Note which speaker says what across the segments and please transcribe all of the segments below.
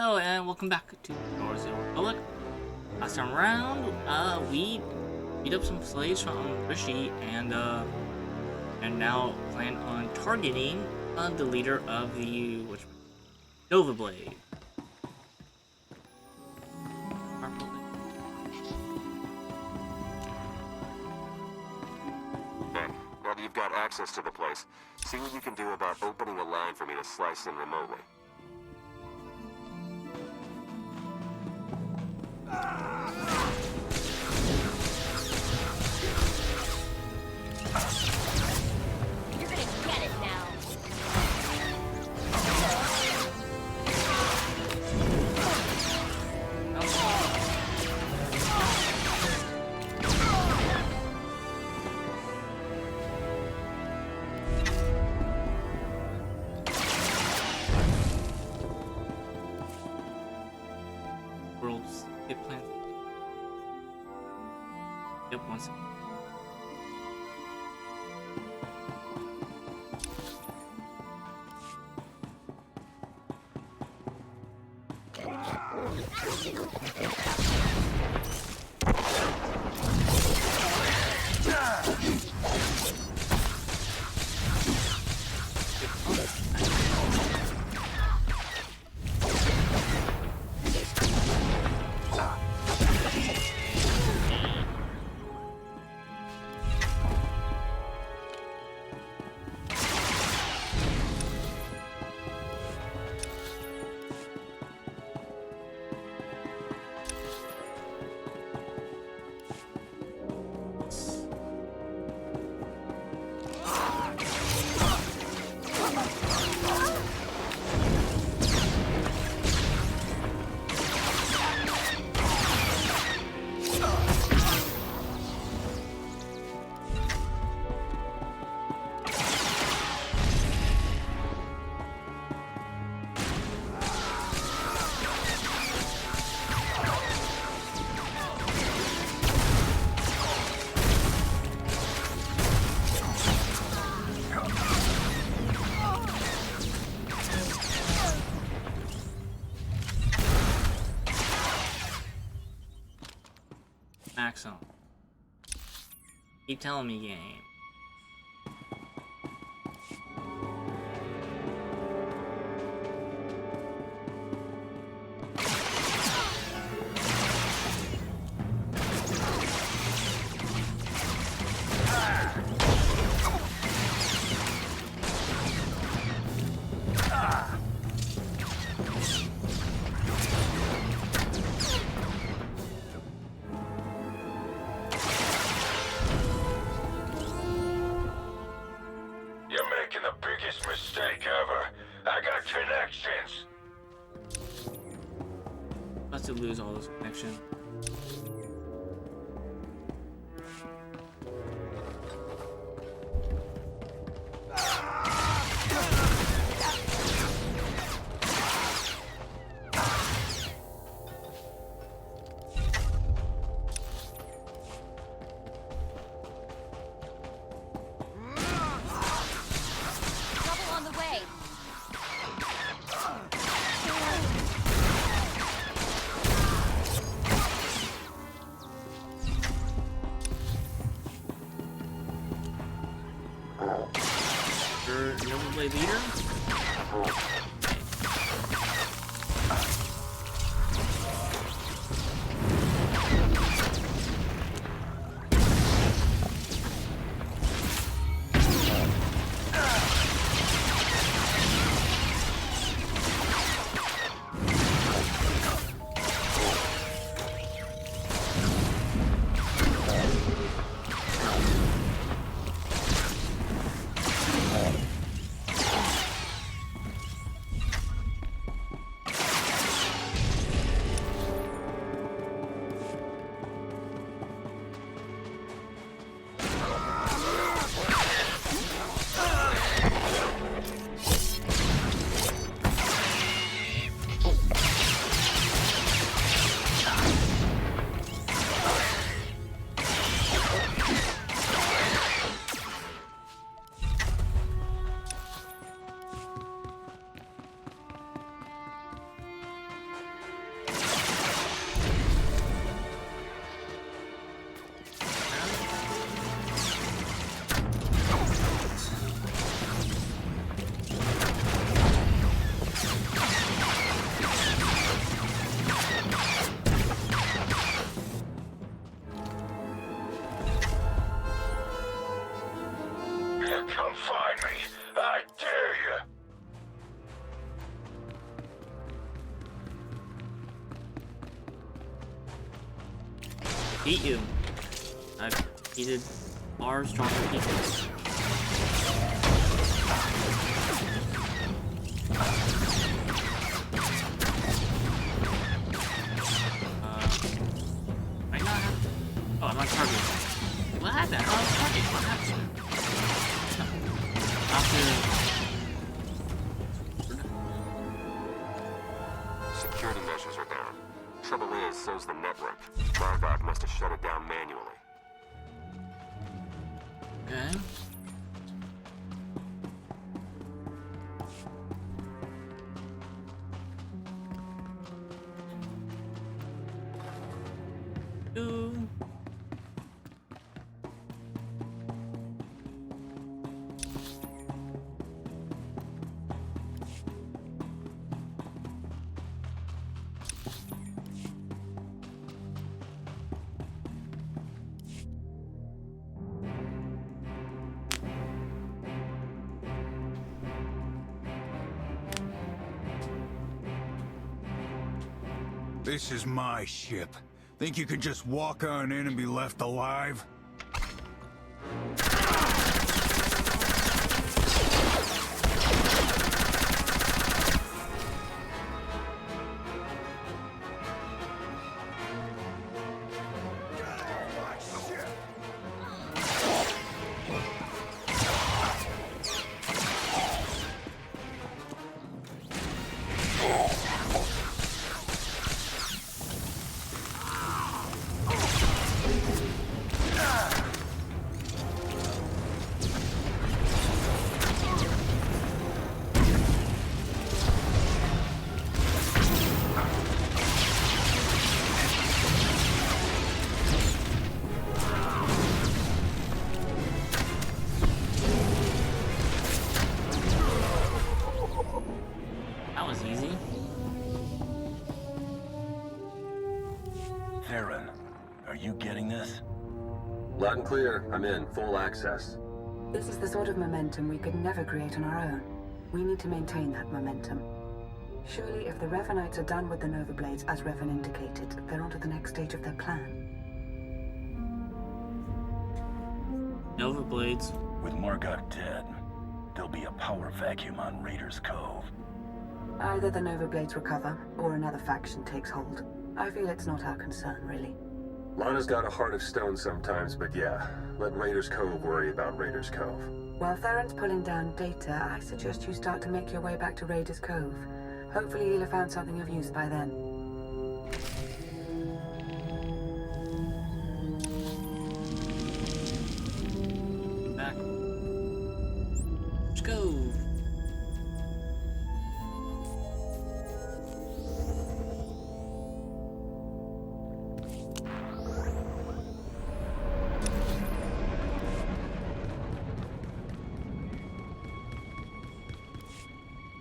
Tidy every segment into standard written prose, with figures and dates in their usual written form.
Speaker 1: Hello and welcome back to Northern Republic. Last time around, we beat up some slaves from Rishi and now plan on targeting the leader of the Nova Blade.
Speaker 2: Okay, now that you've got access to the place, see what you can do about opening a line for me to slice in remotely.
Speaker 3: You're gonna get it now.
Speaker 1: World's hit plan. Yep, one second. Maxim. Keep telling me, game.
Speaker 4: You're making the biggest mistake ever. I got connections.
Speaker 1: About to lose all this connection.
Speaker 3: Trouble on the way.
Speaker 1: beat you. I've defeated far stronger people. Might not have. Oh, I'm on target. What happened? I'm on target. What happened?
Speaker 2: Security measures are down. Trouble is, so's the network. Margok must have shut it down manually.
Speaker 1: Okay. Ooh.
Speaker 5: This is my ship. Think you can just walk on in and be left alive?
Speaker 6: Theron, are you getting this?
Speaker 2: Loud and clear. I'm in. Full access.
Speaker 7: This is the sort of momentum we could never create on our own. We need to maintain that momentum. Surely if the Revanites are done with the Nova Blades, as Revan indicated, they're on to the next stage of their plan.
Speaker 1: Nova Blades.
Speaker 6: With Margok dead, there'll be a power vacuum on Raiders Cove.
Speaker 7: Either the Nova Blades recover, or another faction takes hold. I feel it's not our concern, really.
Speaker 2: Lana's got a heart of stone sometimes, but yeah, let Raiders Cove worry about Raiders Cove.
Speaker 7: While Theron's pulling down data, I suggest you start to make your way back to Raiders Cove. Hopefully he'll have found something of use by then.
Speaker 1: Back. Let's go.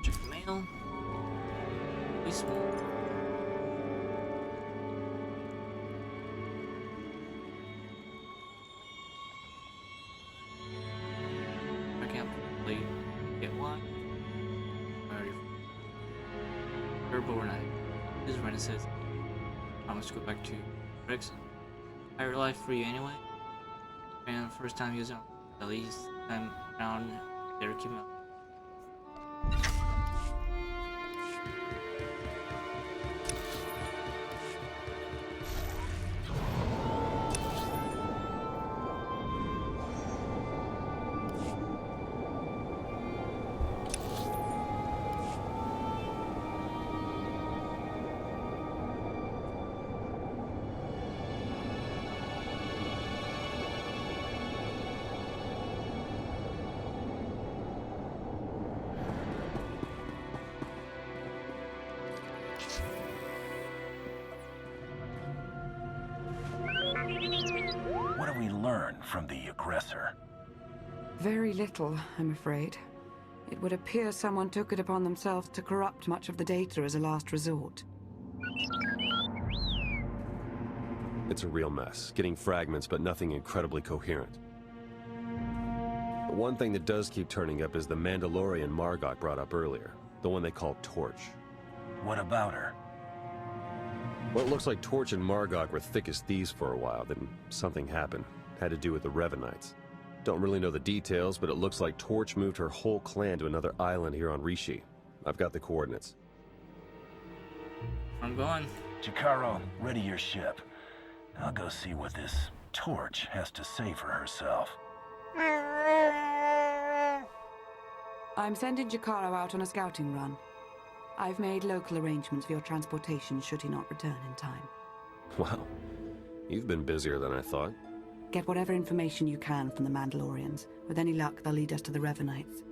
Speaker 1: Check the mail. Peaceful. I can't play get one. Already. Turbo or night. This is Renan says, promise to go back to Rex. Higher life for you anyway. And first time using at least time around there keep up.
Speaker 6: What do we learn from the aggressor?
Speaker 7: Very little, I'm afraid. It would appear someone took it upon themselves to corrupt much of the data as a last resort.
Speaker 8: It's a real mess, getting fragments but nothing incredibly coherent. The one thing that does keep turning up is the Mandalorian Margok brought up earlier, the one they call Torch.
Speaker 6: What about her?
Speaker 8: Well, it looks like Torch and Margok were thick as thieves for a while, then something happened. Had to do with the Revenites. Don't really know the details, but it looks like Torch moved her whole clan to another island here on Rishi. I've got the coordinates.
Speaker 1: I'm going.
Speaker 6: Jakaro, ready your ship. I'll go see what this Torch has to say for herself.
Speaker 7: I'm sending Jakaro out on a scouting run. I've made local arrangements for your transportation should he not return in time.
Speaker 8: Wow. You've been busier than I thought.
Speaker 7: Get whatever information you can from the Mandalorians. With any luck, they'll lead us to the Revenites.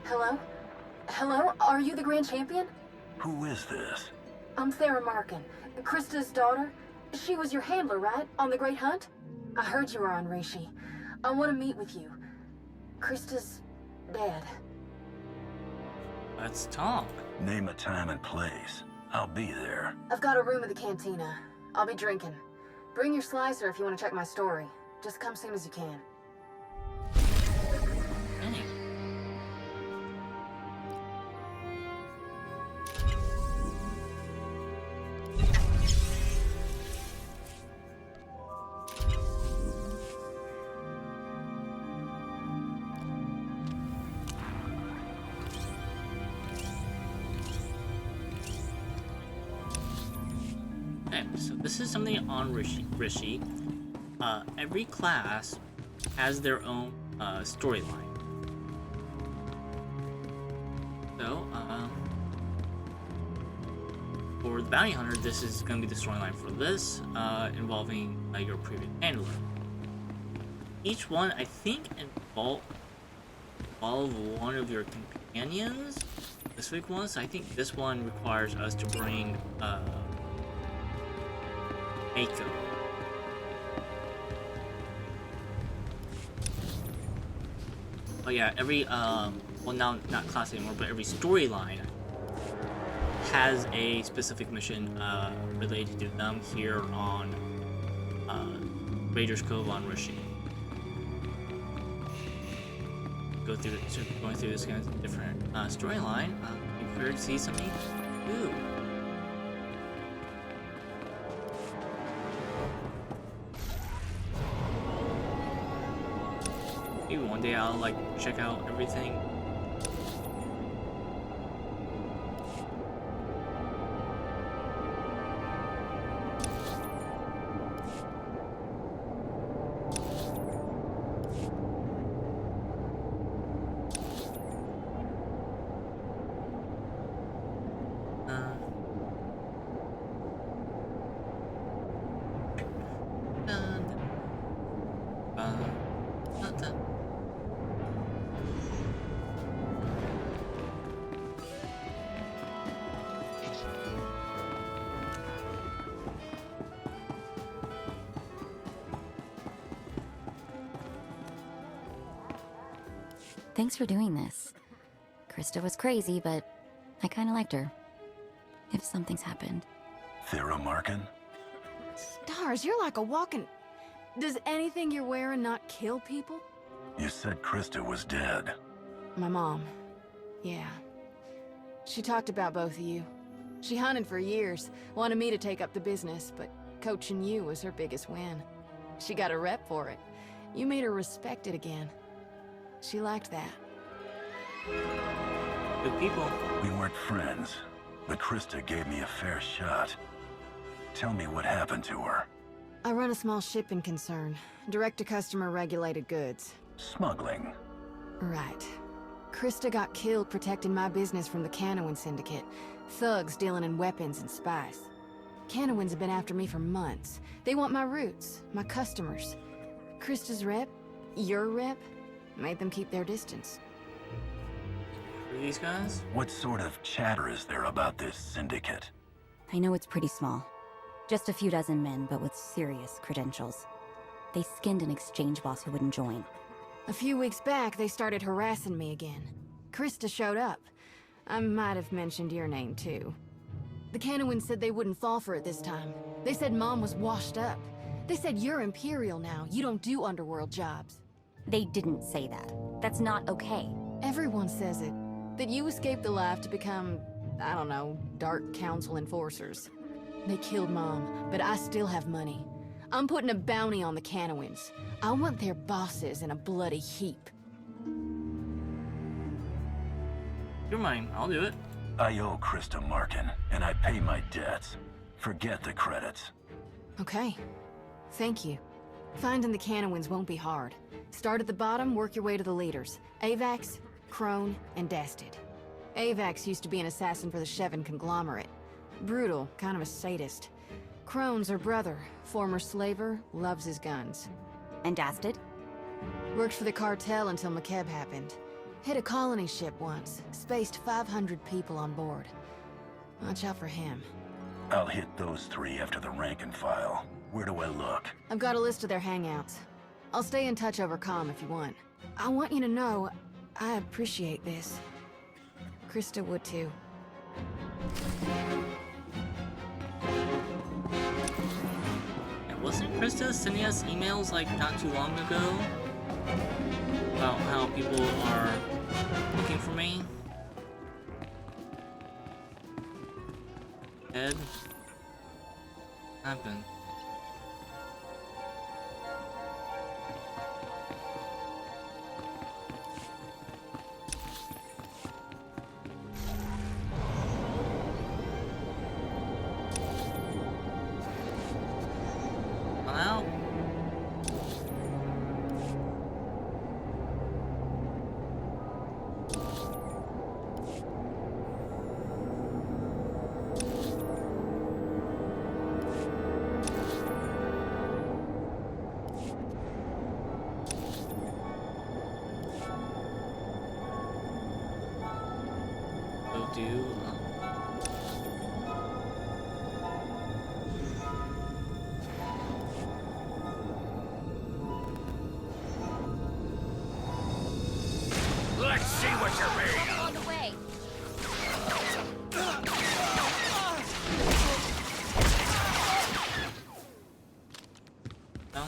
Speaker 9: Hello? Hello? Are you the Grand Champion?
Speaker 6: Who is this?
Speaker 9: I'm Thera Markin, Krista's daughter. She was your handler, right? On the Great Hunt? I heard you were on Rishi. I want to meet with you. Krista's dad.
Speaker 1: That's Tom.
Speaker 6: Name a time and place. I'll be there.
Speaker 9: I've got a room at the cantina. I'll be drinking. Bring your slicer if you want to check my story. Just come soon as you can.
Speaker 1: Dang. Okay, so this is something on Rishi. Every class has their own storyline. So, for the Bounty Hunter, this is going to be the storyline for this, involving your previous handler. Each one, I think, involve one of your companions, specific ones. I think this one requires us to bring Mako. Oh yeah, every well, now not class anymore, but every storyline has a specific mission related to them here on Raiders Cove on Rishi. Going through this kind of different storyline. You prepared to see something? Ooh. Maybe one day I'll like check out everything.
Speaker 3: Thanks for doing this. Krista was crazy, but I kinda liked her. If something's happened.
Speaker 6: Thera Markin?
Speaker 9: Stars, you're like a walking... Does anything you're wearing not kill people?
Speaker 6: You said Krista was dead.
Speaker 9: My mom. Yeah. She talked about both of you. She hunted for years, wanted me to take up the business, but coaching you was her biggest win. She got a rep for it. You made her respect it again. She liked that.
Speaker 1: Good people.
Speaker 6: We weren't friends, but Krista gave me a fair shot. Tell me what happened to her.
Speaker 9: I run a small shipping concern. Direct-to-customer regulated goods.
Speaker 6: Smuggling.
Speaker 9: Right. Krista got killed protecting my business from the Canowin Syndicate. Thugs dealing in weapons and spice. Canowins have been after me for months. They want my roots, my customers. Krista's rep, your rep, made them keep their distance.
Speaker 1: Who are these guys?
Speaker 6: What sort of chatter is there about this syndicate?
Speaker 3: I know it's pretty small. Just a few dozen men, but with serious credentials. They skinned an exchange boss who wouldn't join.
Speaker 9: A few weeks back, they started harassing me again. Krista showed up. I might have mentioned your name, too. The Canowins said they wouldn't fall for it this time. They said Mom was washed up. They said you're Imperial now. You don't do underworld jobs.
Speaker 3: They didn't say that. That's not okay.
Speaker 9: Everyone says it. That you escaped the life to become, I don't know, Dark Council enforcers. They killed Mom, but I still have money. I'm putting a bounty on the Canowins. I want their bosses in a bloody heap.
Speaker 1: Your money, I'll do it.
Speaker 6: I owe Krista Markin, and I pay my debts. Forget the credits.
Speaker 9: Okay. Thank you. Finding the Canowins won't be hard. Start at the bottom, work your way to the leaders. Avax, Crone, and Dastid. Avax used to be an assassin for the Shevin conglomerate. Brutal, kind of a sadist. Crone's her brother, former slaver, loves his guns.
Speaker 3: And Dastid?
Speaker 9: Worked for the cartel until McKeb happened. Hit a colony ship once, spaced 500 people on board. Watch out for him.
Speaker 6: I'll hit those three after the rank and file. Where do I look?
Speaker 9: I've got a list of their hangouts. I'll stay in touch over comm if you want. I want you to know, I appreciate this. Krista would too.
Speaker 1: And wasn't Krista sending us emails like not too long ago about how people are looking for me? Ed? Happened. Come out. Go do.
Speaker 4: Let's see what you're made of.
Speaker 3: On the way.
Speaker 1: No?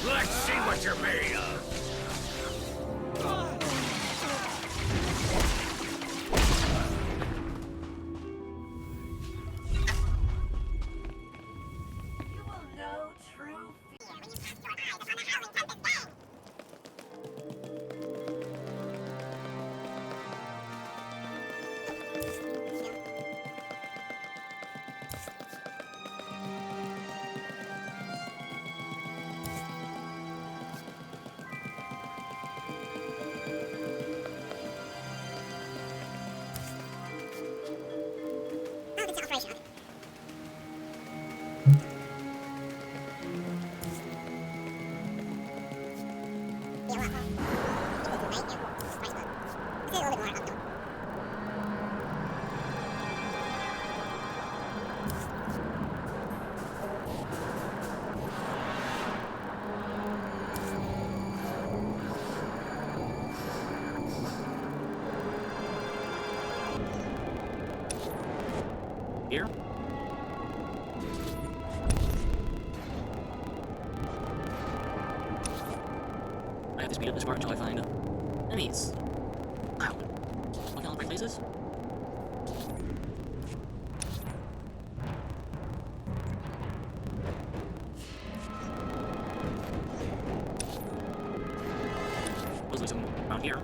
Speaker 4: Let's see what you're made of. Here? I have to speed up this part until I find enemies. Wow. Looking all the right places? Supposedly some around here.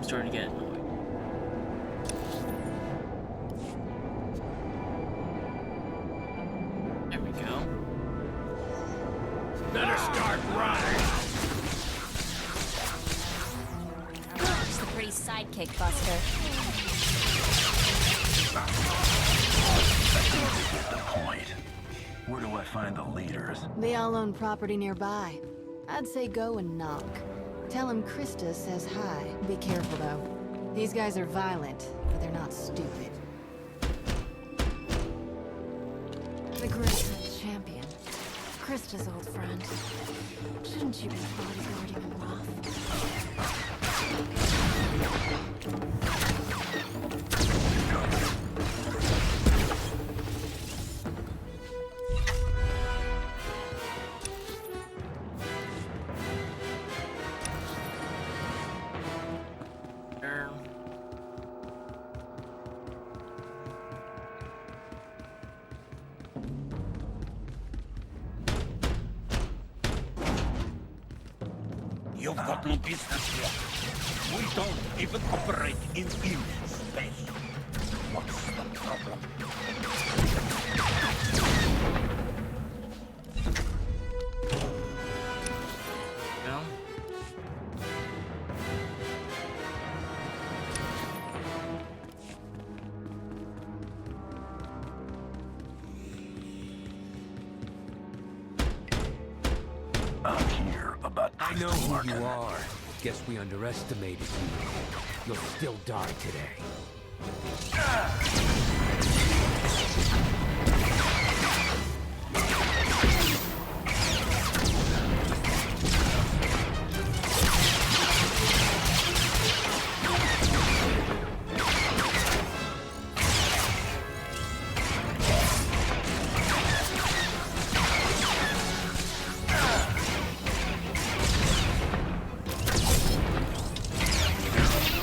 Speaker 1: I'm starting to get annoyed. There we go.
Speaker 5: Better start running.
Speaker 3: Just a pretty sidekick, Buster.
Speaker 6: Get the point. Where do I find the leaders?
Speaker 9: They all own property nearby. I'd say go and knock. Tell them Krista says hi. Be careful, though. These guys are violent, but they're not stupid. The Great Champion. Krista's old friend. Shouldn't you be bodyguarding him off?
Speaker 1: There.
Speaker 10: You've got no business here. We don't even operate in space. What's the problem?
Speaker 1: No.
Speaker 6: I'm here about
Speaker 10: I know
Speaker 6: Krista
Speaker 10: who
Speaker 6: Larkin.
Speaker 10: you are. Guess we underestimated you. You'll still die today.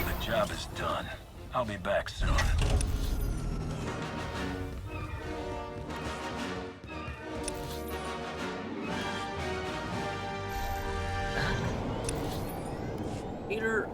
Speaker 6: The job is done. I'll be back soon.
Speaker 1: Peter.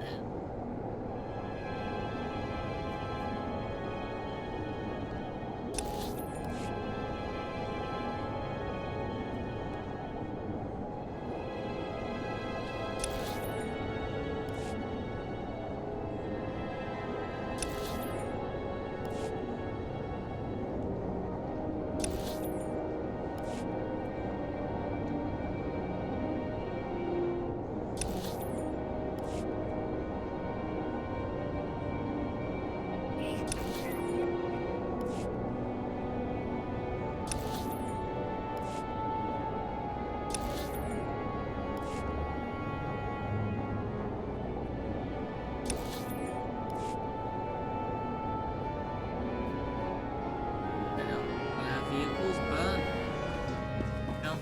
Speaker 1: I don't have vehicles, but no.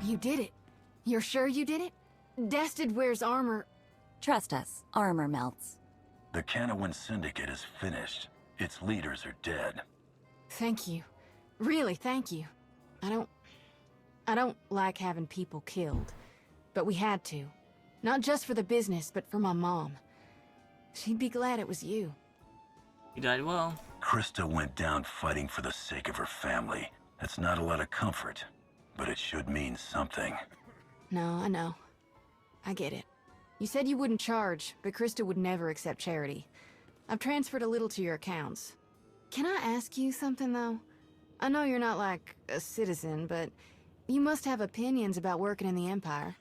Speaker 9: You did it. You're sure you did it? Dested wears armor.
Speaker 3: Trust us, armor melts.
Speaker 6: The Canowin Syndicate is finished. Its leaders are dead.
Speaker 9: Thank you. Really, thank you. I don't like having people killed. But we had to. Not just for the business, but for my mom. She'd be glad it was you.
Speaker 1: You died well.
Speaker 6: Krista went down fighting for the sake of her family. That's not a lot of comfort, but it should mean something.
Speaker 9: No, I know. I get it. You said you wouldn't charge, but Krista would never accept charity. I've transferred a little to your accounts. Can I ask you something, though? I know you're not like a citizen, but you must have opinions about working in the Empire.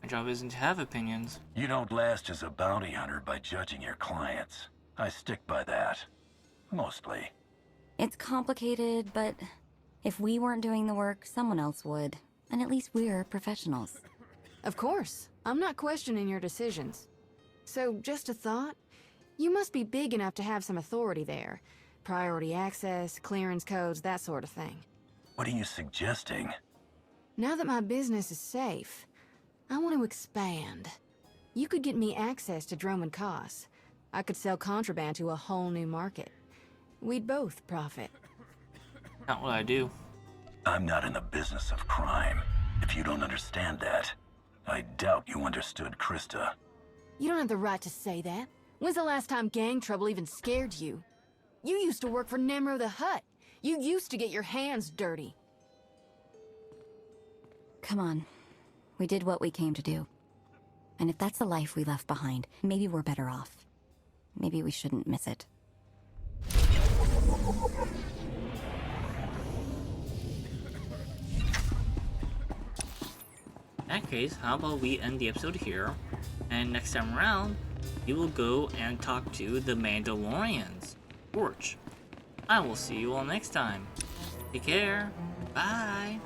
Speaker 1: My job isn't to have opinions.
Speaker 6: You don't last as a bounty hunter by judging your clients. I stick by that. Mostly.
Speaker 3: It's complicated, but if we weren't doing the work, someone else would. And at least we're professionals.
Speaker 9: Of course. I'm not questioning your decisions. So, just a thought? You must be big enough to have some authority there. Priority access, clearance codes, that sort of thing.
Speaker 6: What are you suggesting?
Speaker 9: Now that my business is safe, I want to expand. You could get me access to Dromund Kaas. I could sell contraband to a whole new market. We'd both profit.
Speaker 1: Not what I do.
Speaker 6: I'm not in the business of crime. If you don't understand that, I doubt you understood Krista.
Speaker 9: You don't have the right to say that. When's the last time gang trouble even scared you? You used to work for Nemro the Hutt. You used to get your hands dirty.
Speaker 3: Come on. We did what we came to do. And if that's the life we left behind, maybe we're better off. Maybe we shouldn't miss it.
Speaker 1: In that case, how about we end the episode here, and next time around, we will go and talk to the Mandalorians. Torch. I will see you all next time. Take care. Bye.